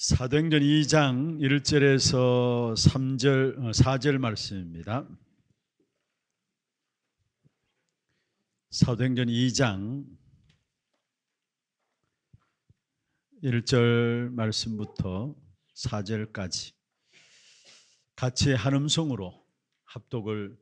사도행전 2장 1절에서 4절 말씀입니다. 사도행전 2장 1절 말씀부터 4절까지 같이 한음성으로 합독을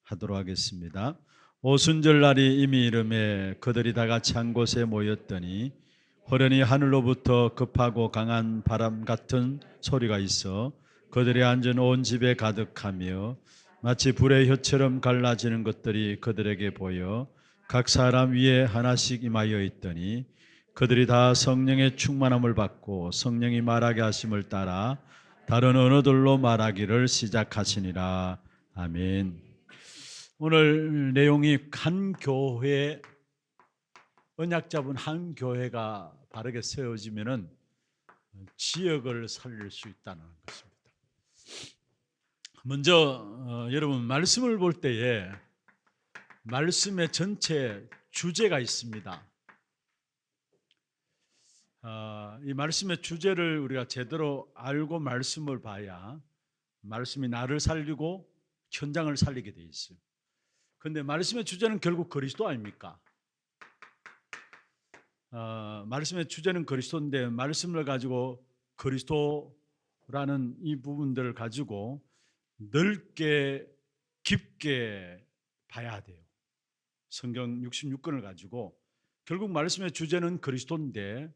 하도록 하겠습니다. 오순절 날이 이미 이름에 그들이 다 같이 한 곳에 모였더니 호련히 하늘로부터 급하고 강한 바람 같은 소리가 있어 그들이 앉은 온 집에 가득하며 마치 불의 혀처럼 갈라지는 것들이 그들에게 보여 각 사람 위에 하나씩 임하여 있더니 그들이 다 성령의 충만함을 받고 성령이 말하게 하심을 따라 다른 언어들로 말하기를 시작하시니라. 아멘. 오늘 내용이 한 교회, 언약 잡은 한 교회가 바르게 세워지면은 지역을 살릴 수 있다는 것입니다. 먼저 여러분 말씀을 볼 때에 말씀의 전체 주제가 있습니다. 이 말씀의 주제를 우리가 제대로 알고 말씀을 봐야 말씀이 나를 살리고 현장을 살리게 돼 있어요. 그런데 말씀의 주제는 결국 그리스도 아닙니까? 말씀의 주제는 그리스도인데 말씀을 가지고 그리스도라는 이 부분들을 가지고 넓게 깊게 봐야 돼요. 성경 66권을 가지고 결국 말씀의 주제는 그리스도인데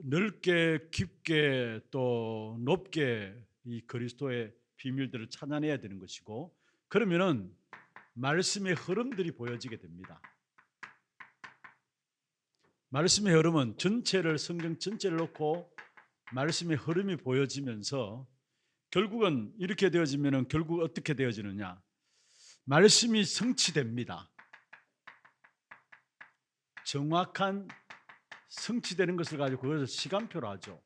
넓게 깊게 또 높게 이 그리스도의 비밀들을 찾아내야 되는 것이고, 그러면은 말씀의 흐름들이 보여지게 됩니다. 말씀의 흐름은 전체를, 성경 전체를 놓고 말씀의 흐름이 보여지면서 결국은 이렇게 되어지면 결국 어떻게 되어지느냐? 말씀이 성취됩니다. 정확한 성취되는 것을 가지고 그것을 시간표로 하죠.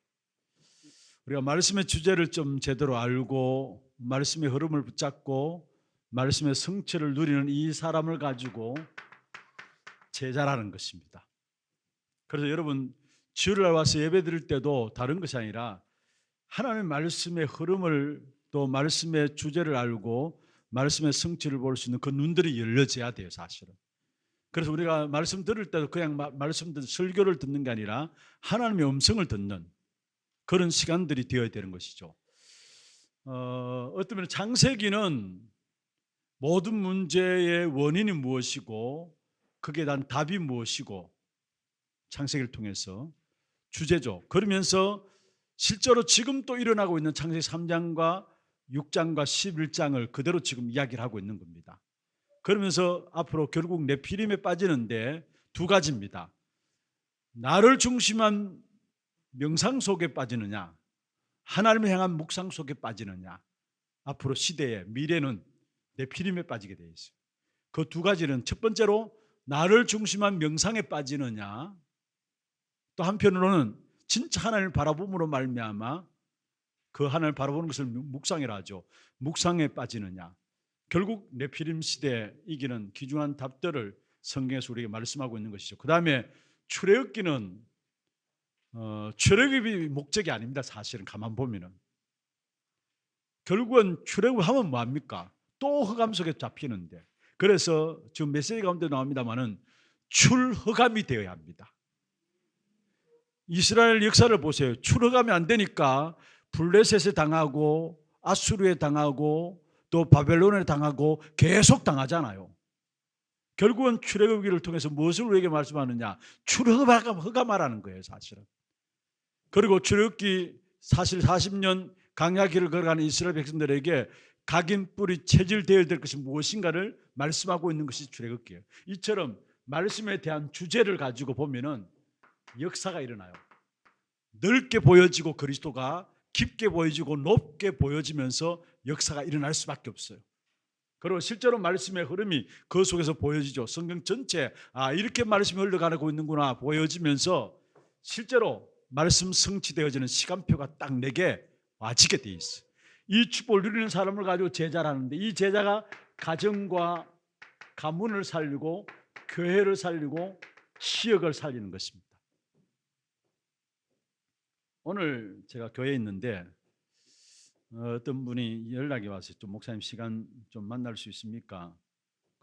우리가 말씀의 주제를 좀 제대로 알고 말씀의 흐름을 붙잡고 말씀의 성취를 누리는 이 사람을 가지고 제자라는 것입니다. 그래서 여러분 주일날 와서 예배 드릴 때도 다른 것이 아니라 하나님의 말씀의 흐름을 또 말씀의 주제를 알고 말씀의 성취를 볼 수 있는 그 눈들이 열려져야 돼요, 사실은. 그래서 우리가 말씀 들을 때도 그냥 말씀 설교를 듣는 게 아니라 하나님의 음성을 듣는 그런 시간들이 되어야 되는 것이죠. 어쩌면 창세기는 모든 문제의 원인이 무엇이고 거기에 대한 답이 무엇이고 창세기를 통해서 주제죠. 그러면서 실제로 지금 또 일어나고 있는 창세기 3장과 6장과 11장을 그대로 지금 이야기를 하고 있는 겁니다. 그러면서 앞으로 결국 네피림에 빠지는데 두 가지입니다. 나를 중심한 명상 속에 빠지느냐, 하나님을 향한 묵상 속에 빠지느냐. 앞으로 시대에 미래는 네피림에 빠지게 되어 있어요. 그 두 가지는 첫 번째로 나를 중심한 명상에 빠지느냐, 또 한편으로는 진짜 하나님을 바라봄으로 말미암아 그 하나님을 바라보는 것을 묵상이라 하죠. 묵상에 빠지느냐. 결국 네피림 시대에 이기는 귀중한 답들을 성경에서 우리에게 말씀하고 있는 것이죠. 그 다음에 출애굽기는 출애굽이 목적이 아닙니다. 사실은 가만 보면은 결국은 출애굽하면 뭐합니까? 또 흑암 속에 잡히는데, 그래서 지금 메시지 가운데 나옵니다만은 출흑암이 되어야 합니다. 이스라엘 역사를 보세요. 출흑하면 안 되니까 블레셋에 당하고 아수르에 당하고 또 바벨론에 당하고 계속 당하잖아요. 결국은 출애굽기를 통해서 무엇을 우리에게 말씀하느냐? 출흑암하라는 거예요, 사실은. 그리고 출애굽기 사실 40년 광야길을 걸어가는 이스라엘 백성들에게 각인 뿌리 체질되어야 될 것이 무엇인가를 말씀하고 있는 것이 출애굽기예요. 이처럼 말씀에 대한 주제를 가지고 보면은 역사가 일어나요. 넓게 보여지고 그리스도가 깊게 보여지고 높게 보여지면서 역사가 일어날 수밖에 없어요. 그리고 실제로 말씀의 흐름이 그 속에서 보여지죠. 성경 전체 이렇게 말씀이 흘러가고 있는구나 보여지면서 실제로 말씀 성취되어지는 시간표가 딱 내게 와지게 돼 있어요. 이 축복을 누리는 사람을 가지고 제자라는데, 이 제자가 가정과 가문을 살리고 교회를 살리고 지역을 살리는 것입니다. 오늘 제가 교회에 있는데 어떤 분이 연락이 와서 좀 목사님 시간 좀 만날 수 있습니까?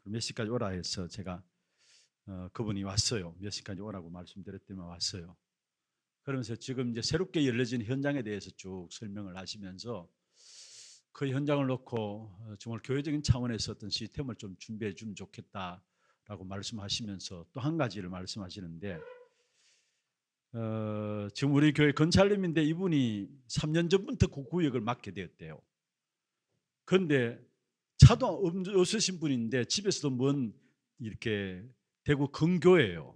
몇 시까지 오라 해서 제가 그분이 왔어요. 몇 시까지 오라고 말씀드렸더니 왔어요. 그러면서 지금 이제 새롭게 열려진 현장에 대해서 쭉 설명을 하시면서 그 현장을 놓고 정말 교회적인 차원에서 어떤 시스템을 좀 준비해 주면 좋겠다라고 말씀하시면서 또 한 가지를 말씀하시는데 지금 우리 교회 건찰님인데 이분이 3년 전부터 그 구역을 맡게 되었대요. 그런데 차도 없으신 분인데 집에서도 먼 이렇게 대구 근교예요.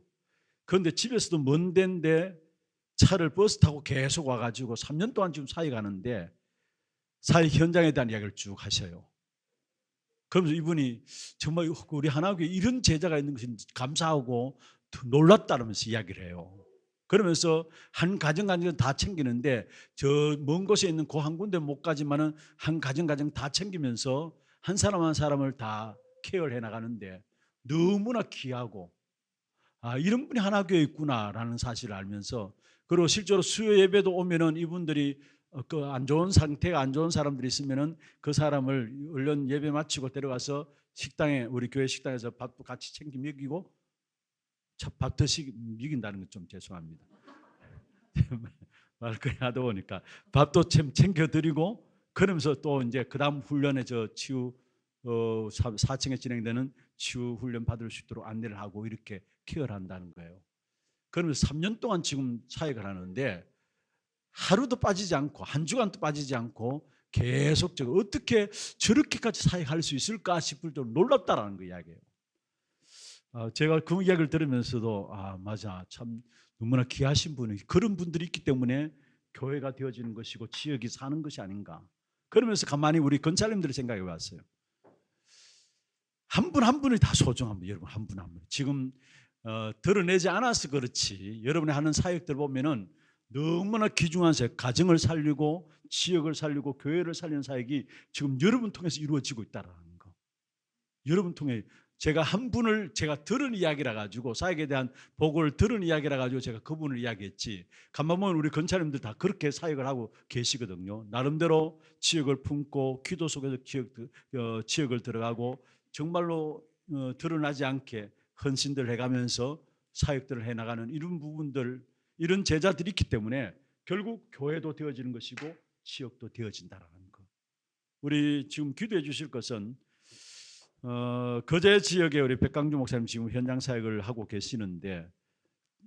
그런데 집에서도 먼 데인데 차를 버스 타고 계속 와가지고 3년 동안 지금 사회 가는데 사회 현장에 대한 이야기를 쭉 하셔요. 그러면서 이분이 정말 우리 하나교회 이런 제자가 있는 것이 감사하고 놀랐다면서 이야기를 해요. 그러면서 한 가정 다 챙기는데 저 먼 곳에 있는 그 한 군데 못 가지만은 한 가정 다 챙기면서 한 사람 한 사람을 다 케어를 해 나가는데 너무나 귀하고 이런 분이 하나교회에 있구나라는 사실을 알면서 그리고 실제로 수요 예배도 오면은 이분들이 그 안 좋은 상태가 안 좋은 사람들이 있으면은 그 사람을 얼른 예배 마치고 데려가서 식당에 우리 교회 식당에서 밥도 같이 챙겨 먹이고 밥 드시 먹인다는 건 좀 죄송합니다. 말 그냥 하다 보니까 밥도 챙겨드리고 그러면서 또 이제 그다음 훈련에 저 치유 4층에 진행되는 치유 훈련 받을 수 있도록 안내를 하고 이렇게 케어를 한다는 거예요. 그러면서 3년 동안 지금 사역을 하는데 하루도 빠지지 않고 한 주간도 빠지지 않고 계속적으로 어떻게 저렇게까지 사역할 수 있을까 싶을 정도로 놀랍다라는 그 이야기예요. 제가 그 이야기를 들으면서도 맞아 참 너무나 귀하신 분이 그런 분들이 있기 때문에 교회가 되어지는 것이고 지역이 사는 것이 아닌가. 그러면서 가만히 우리 건찰님들의 생각이 왔어요. 한 분 한 분이 다 소중합니다. 여러분 한 분 한 분. 지금 드러내지 않아서 그렇지 여러분이 하는 사역들 보면은 너무나 귀중한 사역, 가정을 살리고 지역을 살리고 교회를 살리는 사역이 지금 여러분 통해서 이루어지고 있다는 거. 여러분 통해 제가 한 분을 제가 들은 이야기라 가지고 사역에 대한 보고를 들은 이야기라 가지고 제가 그분을 이야기했지. 가만 보면 우리 건찰님들 다 그렇게 사역을 하고 계시거든요. 나름대로 지역을 품고 기도 속에서 지역을 들어가고 정말로 드러나지 않게 헌신들 해가면서 사역들을 해나가는 이런 부분들 이런 제자들이 있기 때문에 결국 교회도 되어지는 것이고 지역도 되어진다라는 것. 우리 지금 기도해 주실 것은 거제 지역에 우리 백강주 목사님 지금 현장 사역을 하고 계시는데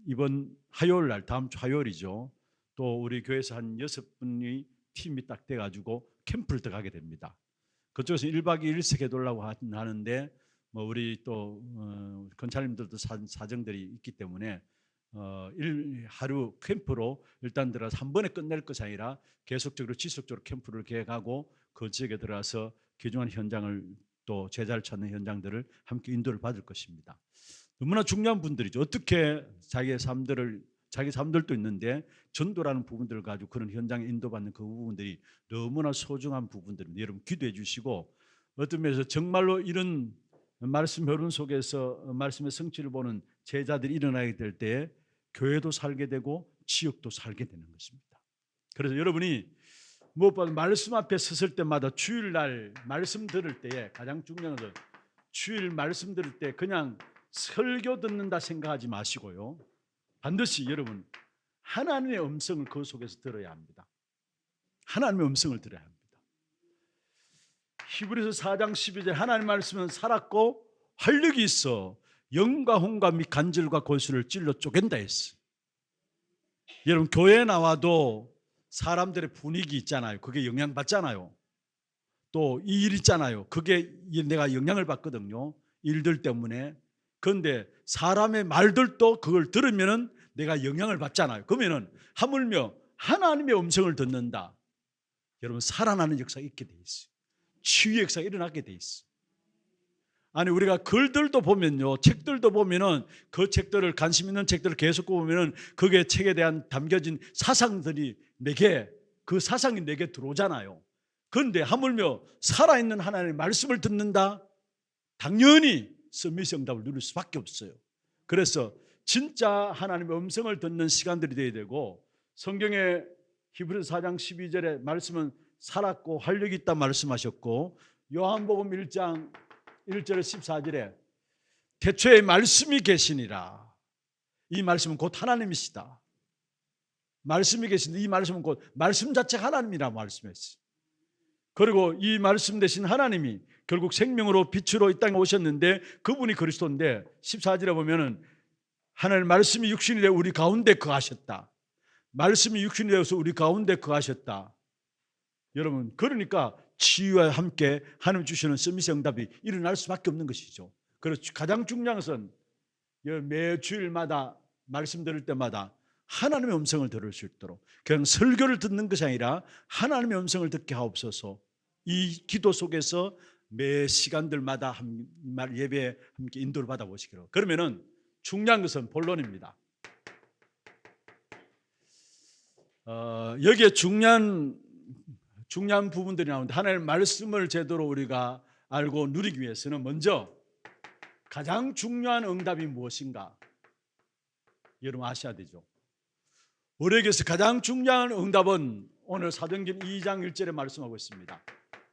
이번 화요일 날 다음 주 화요일이죠. 또 우리 교회에서 한 6분이 팀이 딱 돼가지고 캠프를 들어가게 됩니다. 그쪽에서 1박 2일 새겨달라고 하는데 뭐 우리 또 건찰님들도 사정들이 있기 때문에 하루 캠프로 일단 들어가서 한 번에 끝낼 것이 아니라 계속적으로 지속적으로 캠프를 계획하고 그 지역에 들어가서 귀중한 현장을 또 제자를 찾는 현장들을 함께 인도를 받을 것입니다. 너무나 중요한 분들이죠. 어떻게 자기 삶들도 있는데 전도라는 부분들을 가지고 그런 현장에 인도받는 그 부분들이 너무나 소중한 부분들입니다. 여러분 기도해 주시고 어떤 면에서 정말로 이런 말씀 흐름 속에서 말씀의 성취를 보는 제자들이 일어나게 될 때에 교회도 살게 되고 지역도 살게 되는 것입니다. 그래서 여러분이 무엇보다 말씀 앞에 섰을 때마다 주일날 말씀 들을 때에 가장 중요한 것은 주일 말씀 들을 때 그냥 설교 듣는다 생각하지 마시고요. 반드시 여러분 하나님의 음성을 그 속에서 들어야 합니다. 하나님의 음성을 들어야 합니다. 히브리서 4장 12절 하나님 말씀은 살았고 활력이 있어 영과 혼과 및 간질과 골수를 찔러 쪼갠다 했어. 여러분 교회에 나와도 사람들의 분위기 있잖아요. 그게 영향받잖아요. 또 이 일 있잖아요. 그게 내가 영향을 받거든요. 일들 때문에. 그런데 사람의 말들도 그걸 들으면 내가 영향을 받잖아요. 그러면 하물며 하나님의 음성을 듣는다. 여러분 살아나는 역사가 있게 돼 있어요. 치유의 역사가 일어나게 돼 있어요. 아니 우리가 글들도 보면요, 책들도 보면은 그 책들을 관심 있는 책들을 계속 보면은 그게 책에 대한 담겨진 사상들이 그 사상이 내게 들어오잖아요. 그런데 하물며 살아있는 하나님의 말씀을 듣는다? 당연히 서밋의 응답을 누릴 수밖에 없어요. 그래서 진짜 하나님의 음성을 듣는 시간들이 되어야 되고 성경에 히브리서 4장 12절에 말씀은 살았고 활력이 있다 말씀하셨고, 요한복음 1장 1절 14절에 태초에 말씀이 계시니라. 이 말씀은 곧 하나님이시다. 말씀이 계신데 이 말씀은 곧 말씀 자체가 하나님이라 말씀했어요. 그리고 이 말씀 대신 하나님이 결국 생명으로 빛으로 이 땅에 오셨는데 그분이 그리스도인데 14절에 보면은 하나님 말씀이 육신이 되어 우리 가운데 거하셨다. 말씀이 육신이 되어서 우리 가운데 거하셨다. 여러분, 그러니까 치유와 함께 하나님 주시는 서밋의 응답이 일어날 수밖에 없는 것이죠. 그래서 가장 중요한 것은 매 주일마다 말씀 들을 때마다 하나님의 음성을 들을 수 있도록, 그냥 설교를 듣는 것이 아니라 하나님의 음성을 듣게 하옵소서. 이 기도 속에서 매 시간들마다 예배에 함께 인도를 받아보시기로. 그러면은 중요한 것은 본론입니다. 여기에 중요한 부분들이 나오는데, 하나님의 말씀을 제대로 우리가 알고 누리기 위해서는 먼저 가장 중요한 응답이 무엇인가 여러분 아셔야 되죠. 우리에게서 가장 중요한 응답은 오늘 사도행전 2장 1절에 말씀하고 있습니다.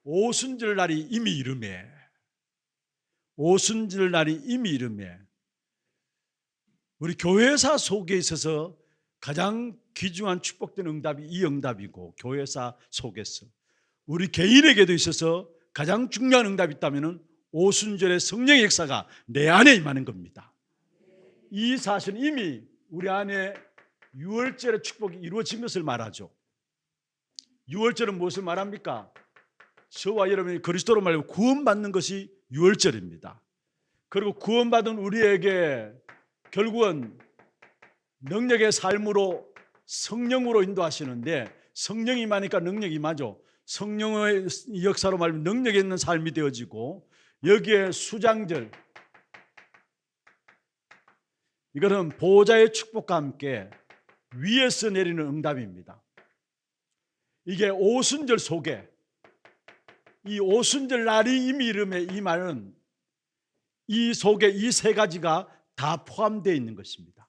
오순절 날이 이미 이르매. 오순절 날이 이미 이르매. 우리 교회사 속에 있어서 가장 귀중한 축복된 응답이 이 응답이고, 교회사 속에서 우리 개인에게도 있어서 가장 중요한 응답이 있다면 오순절의 성령의 역사가 내 안에 임하는 겁니다. 이 사실은 이미 우리 안에 유월절의 축복이 이루어진 것을 말하죠. 유월절은 무엇을 말합니까? 저와 여러분이 그리스도로 말하고 구원받는 것이 유월절입니다. 그리고 구원받은 우리에게 결국은 능력의 삶으로 성령으로 인도하시는데, 성령이 임하니까 능력이 임하죠. 성령의 역사로 말하면 능력이 있는 삶이 되어지고, 여기에 수장절, 이것은 보호자의 축복과 함께 위에서 내리는 응답입니다. 이게 오순절 속에, 이 오순절 날이 이미 이름에 이 말은 이 속에 이 세 가지가 다 포함되어 있는 것입니다.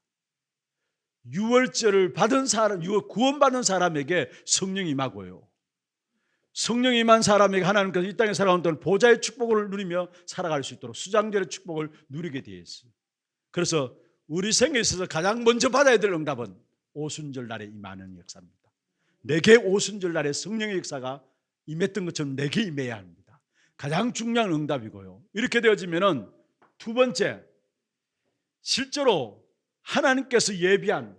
유월절을 받은 사람, 구원받은 사람에게 성령이 임하고요, 성령이 임한 사람에게 하나님께서 이 땅에 살아온 동안 보좌의 축복을 누리며 살아갈 수 있도록 수장절의 축복을 누리게 되어 있어요. 그래서 우리 생에 있어서 가장 먼저 받아야 될 응답은 오순절 날에 임하는 역사입니다. 내게 오순절 날에 성령의 역사가 임했던 것처럼 내게 임해야 합니다. 가장 중요한 응답이고요. 이렇게 되어지면은 두 번째, 실제로 하나님께서 예비한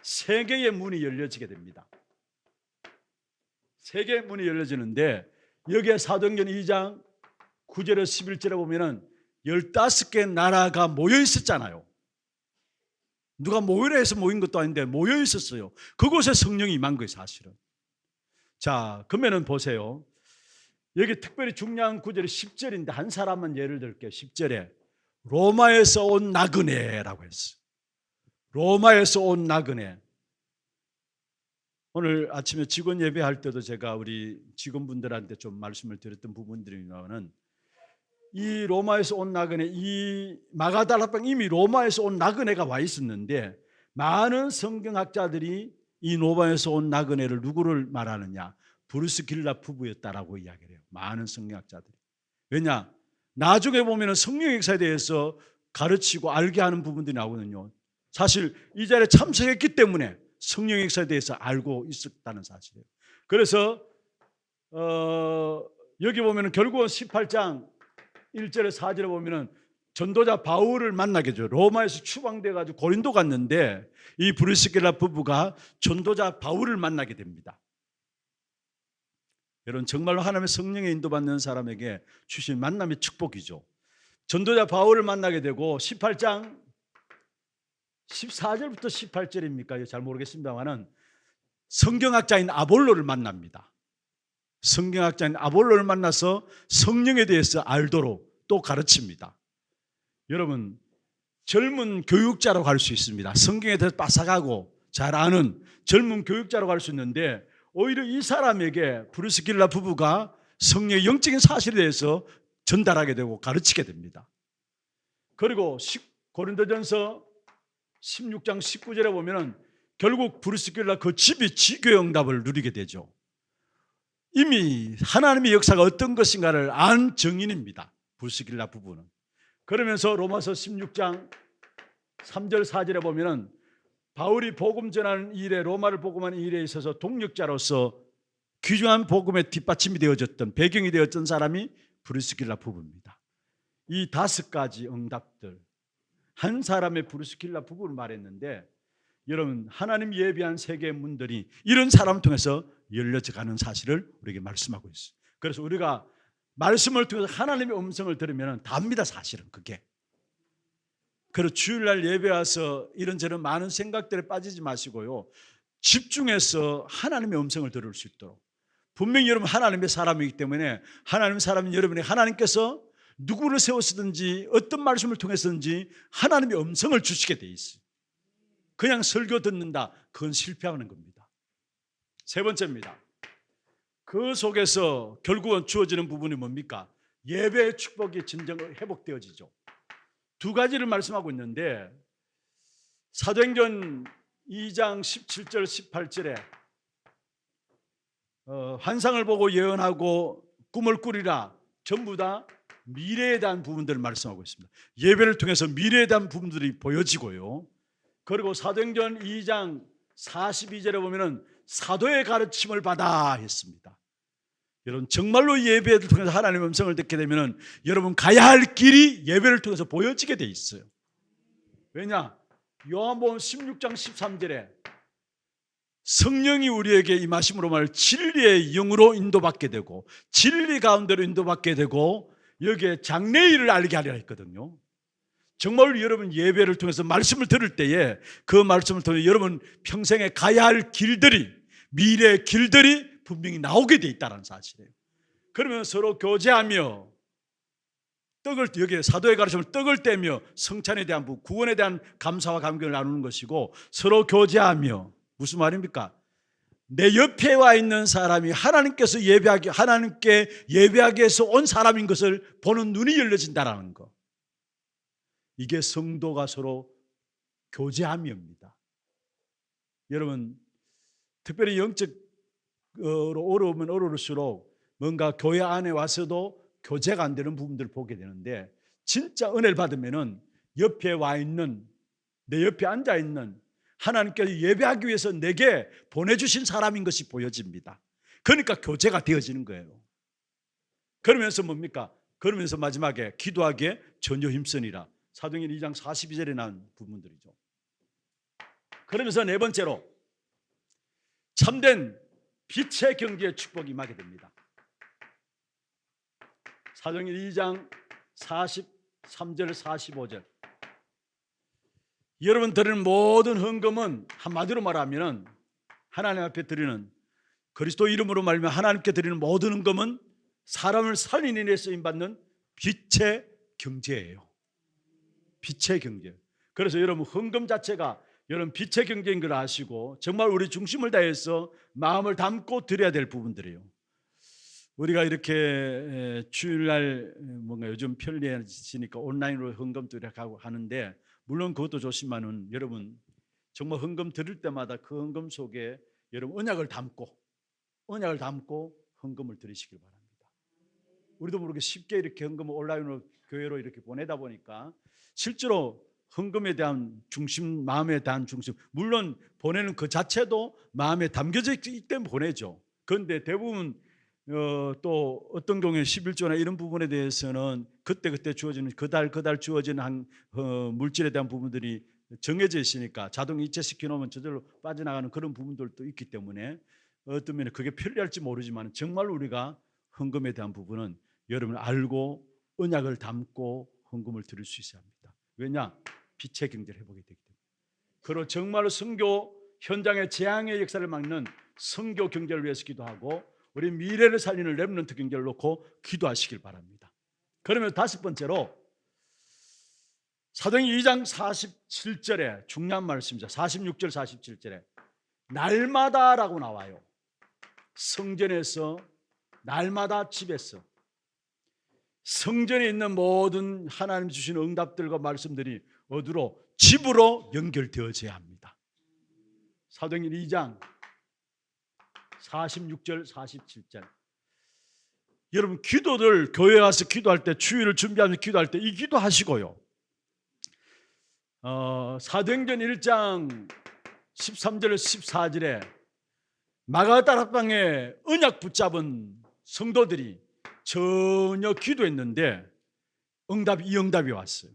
세계의 문이 열려지게 됩니다. 세계의 문이 열려지는데, 여기에 사도행전 2장 9절에서 11절에 보면은 15개 나라가 모여 있었잖아요. 누가 모이라 해서 모인 것도 아닌데 모여 있었어요. 그곳에 성령이 임한 거예요, 사실은. 자, 그러면은 보세요. 여기 특별히 중요한 구절이 10절인데 한 사람만 예를 들게요. 10절에 로마에서 온 나그네라고 했어요. 로마에서 온 나그네. 오늘 아침에 직원 예배할 때도 제가 우리 직원분들한테 좀 말씀을 드렸던 부분들이면은, 이 로마에서 온 나그네, 이 마가달라방 이미 로마에서 온 나그네가 와 있었는데, 많은 성경학자들이 이 로마에서 온 나그네를 누구를 말하느냐, 브루스길라 부부였다라고 이야기를 해요. 많은 성경학자들이. 왜냐? 나중에 보면 성령 역사에 대해서 가르치고 알게 하는 부분들이 나오거든요. 사실 이 자리에 참석했기 때문에 성령 역사에 대해서 알고 있었다는 사실이에요. 그래서 여기 보면 결국은 18장 1절에 4절에 보면 전도자 바울을 만나게 되죠. 로마에서 추방돼 가지고 고린도 갔는데 이 브리스길라 부부가 전도자 바울을 만나게 됩니다. 여러분, 정말로 하나님의 성령에 인도받는 사람에게 주신 만남의 축복이죠. 전도자 바울을 만나게 되고 18장 14절부터 18절입니까? 잘 모르겠습니다만은 성경학자인 아볼로를 만납니다. 성경학자인 아볼로를 만나서 성령에 대해서 알도록 또 가르칩니다. 여러분, 젊은 교육자라고 할 수 있습니다. 성경에 대해서 빠삭하고 잘 아는 젊은 교육자라고 할 수 있는데, 오히려 이 사람에게 브루스길라 부부가 성령의 영적인 사실에 대해서 전달하게 되고 가르치게 됩니다. 그리고 고린도전서 16장 19절에 보면은 결국 브리스길라 그 집이 지교의 응답을 누리게 되죠. 이미 하나님의 역사가 어떤 것인가를 안 증인입니다. 브리스길라 부부는. 그러면서 로마서 16장 3절 4절에 보면은 바울이 복음 전하는 일에, 로마를 복음하는 일에 있어서 동력자로서 귀중한 복음의 뒷받침이 되어졌던, 배경이 되었던 사람이 브리스길라 부부입니다. 이 5가지 응답들, 한 사람의 브리스길라 부부를 말했는데, 여러분 하나님 예비한 세계의 문들이 이런 사람을 통해서 열려져 가는 사실을 우리에게 말씀하고 있어요. 그래서 우리가 말씀을 통해서 하나님의 음성을 들으면 답니다. 사실은 그게. 그리고 주일날 예배 와서 이런저런 많은 생각들에 빠지지 마시고요, 집중해서 하나님의 음성을 들을 수 있도록. 분명히 여러분 하나님의 사람이기 때문에, 하나님의 사람인 여러분이 하나님께서 누구를 세우시든지 어떤 말씀을 통해서든지 하나님의 음성을 주시게 돼 있어요. 그냥 설교 듣는다, 그건 실패하는 겁니다. 세 번째입니다. 그 속에서 결국은 주어지는 부분이 뭡니까? 예배의 축복이 진정 회복되어지죠. 2가지를 말씀하고 있는데, 사도행전 2장 17절 18절에 환상을 보고 예언하고 꿈을 꾸리라, 전부 다 미래에 대한 부분들을 말씀하고 있습니다. 예배를 통해서 미래에 대한 부분들이 보여지고요. 그리고 사도행전 2장 42절에 보면은 사도의 가르침을 받아 했습니다. 여러분 정말로 예배를 통해서 하나님의 음성을 듣게 되면은 여러분 가야 할 길이 예배를 통해서 보여지게 돼 있어요. 왜냐? 요한복음 16장 13절에 성령이 우리에게 임하심으로 말 진리의 영으로 인도받게 되고 진리 가운데로 인도받게 되고 여기에 장래의 일을 알게 하리라 했거든요. 정말로 여러분 예배를 통해서 말씀을 들을 때에 그 말씀을 통해 여러분 평생에 가야 할 길들이, 미래의 길들이 분명히 나오게 돼 있다는 사실이에요. 그러면 서로 교제하며 여기 사도의 가르침을 떡을 떼며 성찬에 대한 부분, 구원에 대한 감사와 감격을 나누는 것이고, 서로 교제하며, 무슨 말입니까? 내 옆에 와 있는 사람이 하나님께 예배하기 위해서 온 사람인 것을 보는 눈이 열려진다는 거. 이게 성도가 서로 교제함입니다. 여러분 특별히 영적으로 어려우면 어려울수록 뭔가 교회 안에 와서도 교제가 안 되는 부분들을 보게 되는데, 진짜 은혜를 받으면은 옆에 와 있는, 내 옆에 앉아 있는 하나님께서 예배하기 위해서 내게 보내주신 사람인 것이 보여집니다. 그러니까 교제가 되어지는 거예요. 그러면서 뭡니까? 그러면서 마지막에 기도하기에 전혀 힘쓰니라. 사도행전 2장 42절에 나온 부분들이죠. 그러면서 네 번째로 참된 빛의 경지의 축복이 임하게 됩니다. 사도행전 2장 43절 45절. 여러분 드리는 모든 헌금은 한마디로 말하면 하나님 앞에 드리는, 그리스도 이름으로 말하면 하나님께 드리는 모든 헌금은 사람을 살리는 데 쓰임받는 빛의 경제예요. 빛의 경제. 그래서 여러분 헌금 자체가 여러분 빛의 경제인 걸 아시고 정말 우리 중심을 다해서 마음을 담고 드려야 될 부분들이에요. 우리가 이렇게 주일날 뭔가 요즘 편리해지니까 온라인으로 헌금도 이렇게 하고 하는데, 물론 그것도 좋지만은 여러분 정말 헌금 드릴 때마다 그 헌금 속에 여러분 언약을 담고 헌금을 드리시길 바랍니다. 우리도 모르게 쉽게 이렇게 헌금을 온라인으로 교회로 이렇게 보내다 보니까 실제로 헌금에 대한 중심, 마음에 대한 중심, 물론 보내는 그 자체도 마음에 담겨져 있기 때문에 보내죠. 그런데 대부분 또 어떤 경우에 11조나 이런 부분에 대해서는 그때 주어지는 그 달 주어지는 물질에 대한 부분들이 정해져 있으니까 자동 이체시켜 놓으면 저절로 빠져나가는 그런 부분들도 있기 때문에 어떤 면에 그게 편리할지 모르지만 정말로 우리가 헌금에 대한 부분은 여러분 알고 언약을 담고 헌금을 드릴 수 있어야 합니다. 왜냐? 빛의 경제를 회복이 되기 때문에. 그리고 정말로 선교 현장의 재앙의 역사를 막는 선교 경제를 위해서 기도하고 우리 미래를 살리는 렘넌트 경제를 놓고 기도하시길 바랍니다. 그러면 다섯 번째로 사도행전 2장 47절에 중요한 말씀이죠. 46절 47절에 날마다라고 나와요. 성전에서, 날마다 집에서, 성전에 있는 모든 하나님 주신 응답들과 말씀들이 어디로? 집으로 연결되어져야 합니다. 사도행전 2장 46절 47절. 여러분 기도를 교회 와서 기도할 때, 주일을 준비하면서 기도할 때 이 기도하시고요. 사도행전 1장 13절에서 14절에 마가다락방에 언약 붙잡은 성도들이 전혀 기도했는데 이 응답이 왔어요.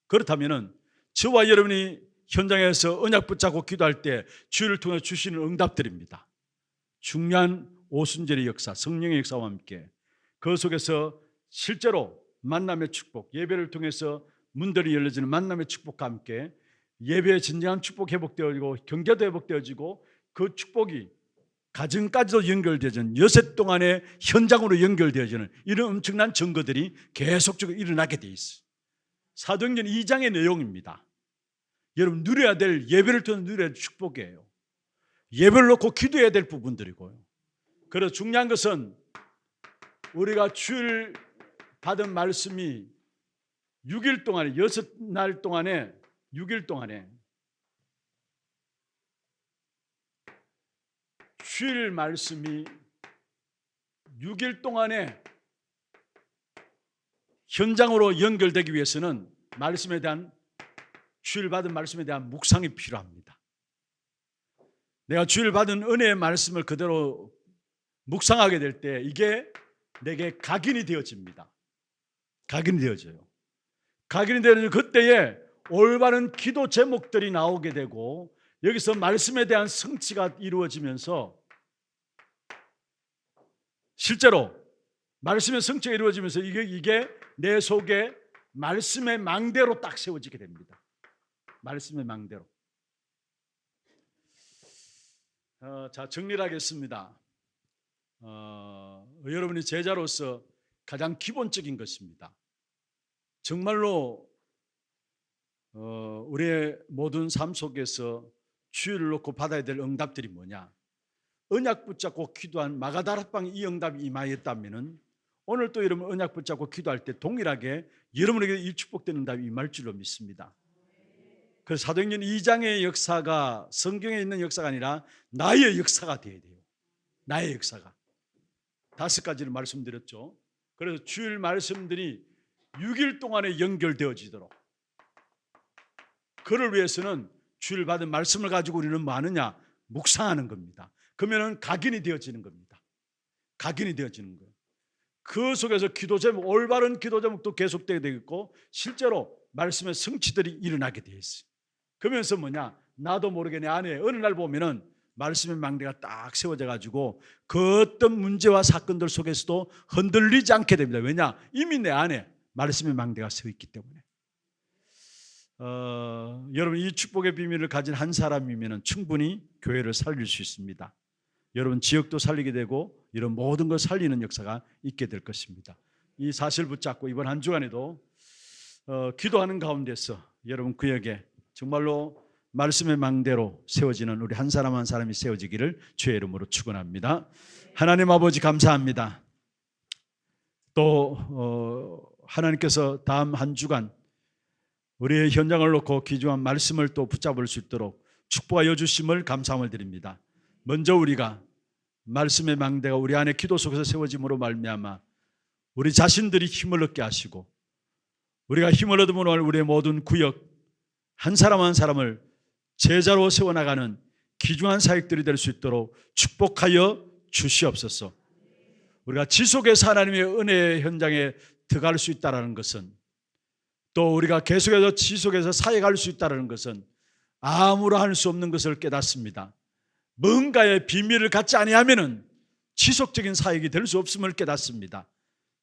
그렇다면 저와 여러분이 현장에서 언약 붙잡고 기도할 때 주일을 통해 주시는 응답들입니다. 중요한 오순절의 역사, 성령의 역사와 함께 그 속에서 실제로 만남의 축복, 예배를 통해서 문들이 열려지는 만남의 축복과 함께 예배의 진정한 축복 회복되어지고 경제도 회복되어지고 그 축복이 가정까지도 연결되어지는 여섯 동안의 현장으로 연결되어지는 이런 엄청난 증거들이 계속적으로 일어나게 돼 있어요. 사도행전 2장의 내용입니다. 여러분 누려야 될, 예배를 통해 누려야 될 축복이에요. 예배를 놓고 기도해야 될 부분들이고요. 그래서 중요한 것은 우리가 주일 받은 말씀이 6일 동안에, 6날 동안에, 6일 동안에 주일 말씀이 6일 동안에 현장으로 연결되기 위해서는 말씀에 대한, 주일 받은 말씀에 대한 묵상이 필요합니다. 내가 주일 받은 은혜의 말씀을 그대로 묵상하게 될 때 이게 내게 각인이 되어집니다. 각인이 되어져요. 각인이 되어지는 그때에 올바른 기도 제목들이 나오게 되고 여기서 말씀에 대한 성취가 이루어지면서 실제로 말씀의 성취가 이루어지면서 이게 내 속에 말씀의 망대로 딱 세워지게 됩니다. 말씀의 망대로. 자, 정리를 하겠습니다. 여러분이 제자로서 가장 기본적인 것입니다. 정말로 우리의 모든 삶 속에서 주일을 놓고 받아야 될 응답들이 뭐냐? 언약 붙잡고 기도한 마가다락방에 이 응답이 임하였다면 오늘 또 여러분 언약 붙잡고 기도할 때 동일하게 여러분에게 이 축복되는 응답이 임할 줄로 믿습니다. 그래서 사도행전 2장의 역사가 성경에 있는 역사가 아니라 나의 역사가 되어야 돼요. 나의 역사가. 5가지를 말씀드렸죠. 그래서 주일 말씀들이 6일 동안에 연결되어지도록, 그를 위해서는 주일 받은 말씀을 가지고 우리는 뭐 하느냐? 묵상하는 겁니다. 그러면 각인이 되어지는 겁니다. 각인이 되어지는 거예요. 그 속에서 기도 제목, 올바른 기도 제목도 계속되게 되겠고 실제로 말씀의 성취들이 일어나게 되어 있어요. 그러면서 뭐냐? 나도 모르게 내 안에 어느 날 보면은 말씀의 망대가 딱 세워져 가지고 그 어떤 문제와 사건들 속에서도 흔들리지 않게 됩니다. 왜냐? 이미 내 안에 말씀의 망대가 서 있기 때문에. 여러분 이 축복의 비밀을 가진 한 사람이면 충분히 교회를 살릴 수 있습니다. 여러분 지역도 살리게 되고 이런 모든 걸 살리는 역사가 있게 될 것입니다. 이 사실 붙잡고 이번 한 주간에도 기도하는 가운데서 여러분 그에게 정말로 말씀의 망대로 세워지는 우리 한 사람 한 사람이 세워지기를 주의 이름으로 축원합니다. 하나님 아버지 감사합니다. 또 하나님께서 다음 한 주간 우리의 현장을 놓고 귀중한 말씀을 또 붙잡을 수 있도록 축복하여 주심을 감사함을 드립니다. 먼저 우리가 말씀의 망대가 우리 안에 기도 속에서 세워짐으로 말미암아 우리 자신들이 힘을 얻게 하시고 우리가 힘을 얻음으로 우리의 모든 구역 한 사람 한 사람을 제자로 세워나가는 귀중한 사역들이 될 수 있도록 축복하여 주시옵소서. 우리가 지속해서 하나님의 은혜의 현장에 들어갈 수 있다는 것은 또 우리가 계속해서 지속해서 사역할 수 있다는 것은 아무나 할 수 없는 것을 깨닫습니다. 뭔가의 비밀을 갖지 아니하면은 지속적인 사역이 될 수 없음을 깨닫습니다.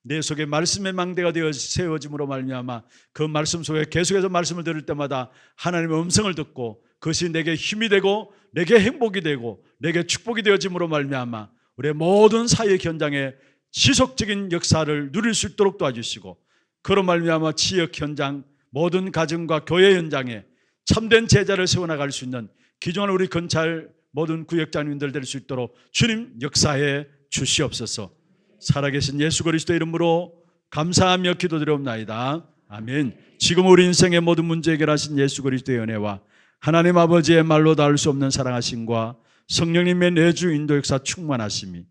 내 속에 말씀의 망대가 되어 세워짐으로 말미암아 그 말씀 속에 계속해서 말씀을 들을 때마다 하나님의 음성을 듣고 그것이 내게 힘이 되고 내게 행복이 되고 내게 축복이 되어짐으로 말미암아 우리의 모든 사역 현장에 지속적인 역사를 누릴 수 있도록 도와주시고 그로 말미암아 지역 현장 모든 가정과 교회 현장에 참된 제자를 세워나갈 수 있는 기존 우리 건찰 모든 구역장님들 될 수 있도록 주님 역사해 주시옵소서. 살아계신 예수 그리스도 이름으로 감사하며 기도드리옵나이다. 아멘. 지금 우리 인생의 모든 문제 해결하신 예수 그리스도의 은혜와 하나님 아버지의 말로 닿을 수 없는 사랑하심과 성령님의 내주 인도 역사 충만하심이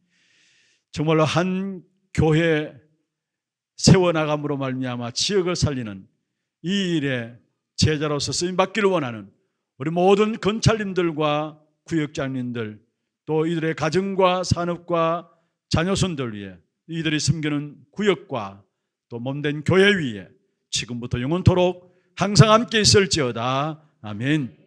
정말로 한 교회 세워나감으로 말미암아 지역을 살리는 이 일에 제자로서 쓰임받기를 원하는 우리 모든 건찰님들과 구역장님들, 또 이들의 가정과 산업과 자녀손들 위해 이들이 섬기는 구역과 또 몸된 교회 위에 지금부터 영원토록 항상 함께 있을지어다. 아멘.